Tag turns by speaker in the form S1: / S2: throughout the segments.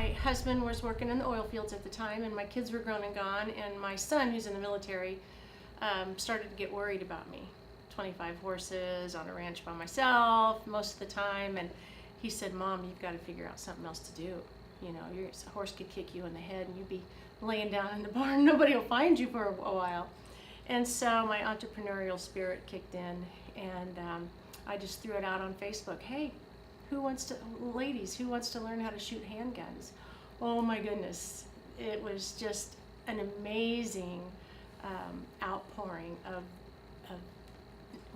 S1: my husband was working in the oil fields at the time, and my kids were grown and gone, and my son, who's in the military, started to get worried about me. 25 horses on a ranch by myself most of the time, and he said, "Mom, you've got to figure out something else to do. You know, a horse could kick you in the head and you'd be laying down in the barn. Nobody will find you for a while." And so my entrepreneurial spirit kicked in, and I just threw it out on Facebook. "Hey, ladies, who wants to learn how to shoot handguns?" Oh my goodness. It was just an amazing outpouring of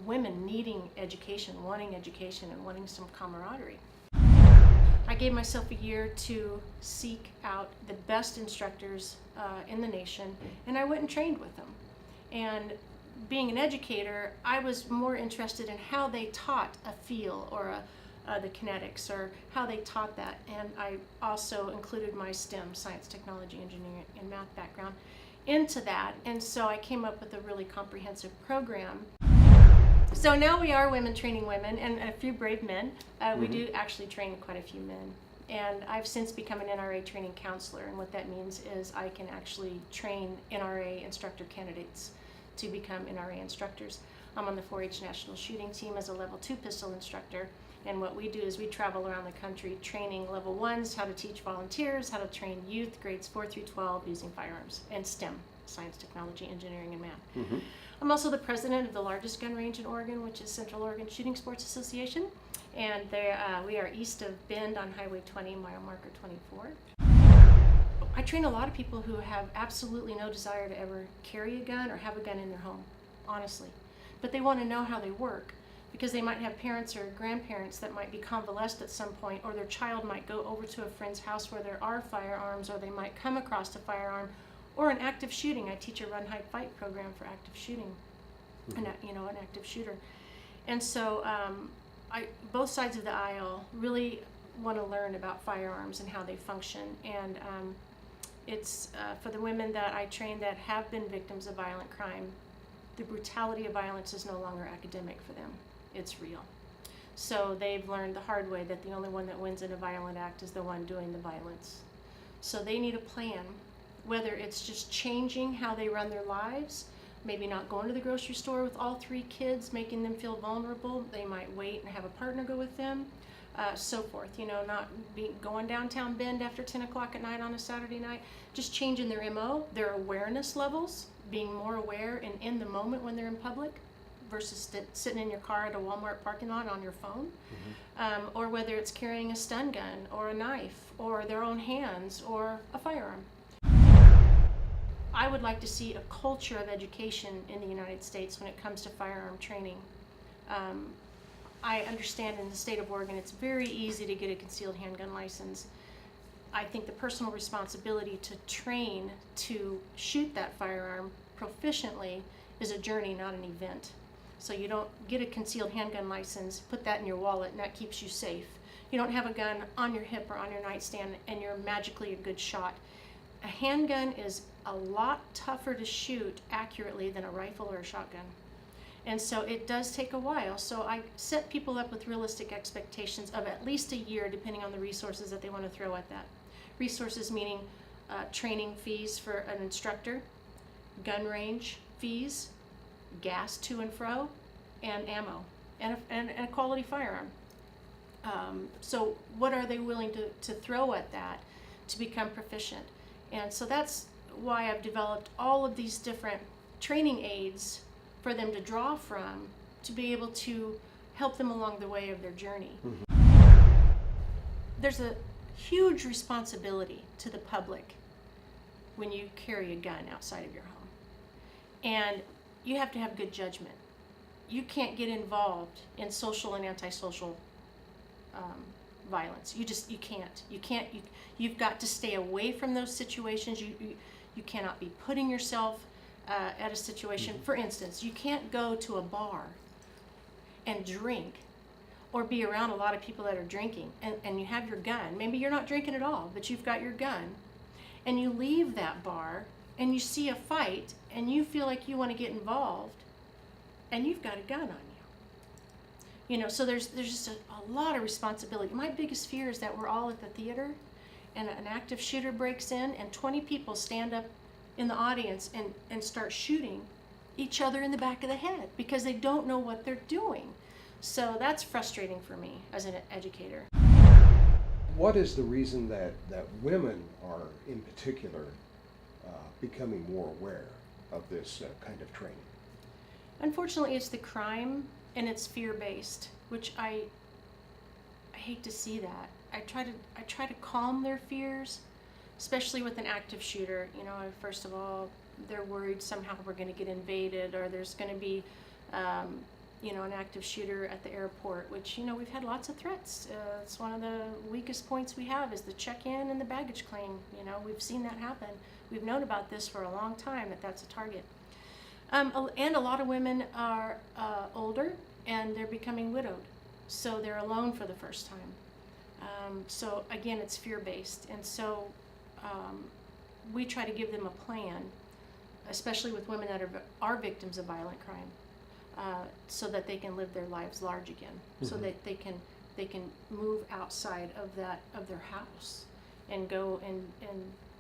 S1: women needing education, and wanting some camaraderie. I gave myself a year to seek out the best instructors in the nation, and I went and trained with them. And being an educator, I was more interested in how they taught a feel or the kinetics, or how they taught that. And I also included my STEM, science, technology, engineering, and math background into that. And so I came up with a really comprehensive program. So now we are women training women, and a few brave men. We do actually train quite a few men. And I've since become an NRA training counselor, and what that means is I can actually train NRA instructor candidates to become NRA instructors. I'm on the 4-H National Shooting Team as a level 2 pistol instructor, and what we do is we travel around the country training level 1s how to teach volunteers, how to train youth grades 4 through 12 using firearms and STEM, science, technology, engineering, and math. I'm also the president of the largest gun range in Oregon, which is Central Oregon Shooting Sports Association, and we are east of Bend on Highway 20, mile marker 24. I train a lot of people who have absolutely no desire to ever carry a gun or have a gun in their home, honestly. But they want to know how they work, because they might have parents or grandparents that might be convalesced at some point, or their child might go over to a friend's house where there are firearms, or they might come across a firearm, or an active shooting. I teach a run, hide, fight program for active shooting, an active shooter. And so both sides of the aisle really want to learn about firearms and how they function. And it's for the women that I train that have been victims of violent crime, the brutality of violence is no longer academic for them. It's real. So they've learned the hard way that the only one that wins in a violent act is the one doing the violence. So they need a plan, whether it's just changing how they run their lives, maybe not going to the grocery store with all 3 kids, making them feel vulnerable. They might wait and have a partner go with them, so forth. Not going downtown Bend after 10 o'clock at night on a Saturday night, just changing their MO, their awareness levels, being more aware and in the moment when they're in public versus sitting in your car at a Walmart parking lot on your phone, or whether it's carrying a stun gun or a knife or their own hands or a firearm. I would like to see a culture of education in the United States when it comes to firearm training. I understand in the state of Oregon it's very easy to get a concealed handgun license. I think the personal responsibility to train to shoot that firearm proficiently is a journey, not an event. So you don't get a concealed handgun license, put that in your wallet, and that keeps you safe. You don't have a gun on your hip or on your nightstand and you're magically a good shot. A handgun is a lot tougher to shoot accurately than a rifle or a shotgun. And so it does take a while. So I set people up with realistic expectations of at least a year, depending on the resources that they want to throw at that. Resources meaning training fees for an instructor, gun range fees, gas to and fro, and ammo, and a quality firearm. So what are they willing to throw at that to become proficient? And so that's why I've developed all of these different training aids for them to draw from to be able to help them along the way of their journey. There's a huge responsibility to the public when you carry a gun outside of your home. And you have to have good judgment. You can't get involved in social and antisocial violence. You can't. You've got to stay away from those situations. You cannot be putting yourself at a situation. For instance, you can't go to a bar and drink or be around a lot of people that are drinking and you have your gun. Maybe you're not drinking at all, but you've got your gun, and you leave that bar and you see a fight and you feel like you want to get involved and you've got a gun on you. So there's just a lot of responsibility. My biggest fear is that we're all at the theater and an active shooter breaks in and 20 people stand up in the audience and start shooting each other in the back of the head because they don't know what they're doing. So that's frustrating for me as an educator.
S2: What is the reason that women are in particular becoming more aware of this kind of training?
S1: Unfortunately, it's the crime and it's fear-based, which I hate to see that. I try to calm their fears, especially with an active shooter. You know, first of all, they're worried somehow we're going to get invaded, or there's going to be, you know, an active shooter at the airport, which, you know, we've had lots of threats. It's one of the weakest points we have is the check-in and the baggage claim. You know, we've seen that happen. We've known about this for a long time, that that's a target. And a lot of women are older and they're becoming widowed, so they're alone for the first time. So again, it's fear-based, and so we try to give them a plan, especially with women that are victims of violent crime, so that they can live their lives large again, so that they can move outside of their house and go and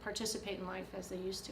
S1: participate in life as they used to.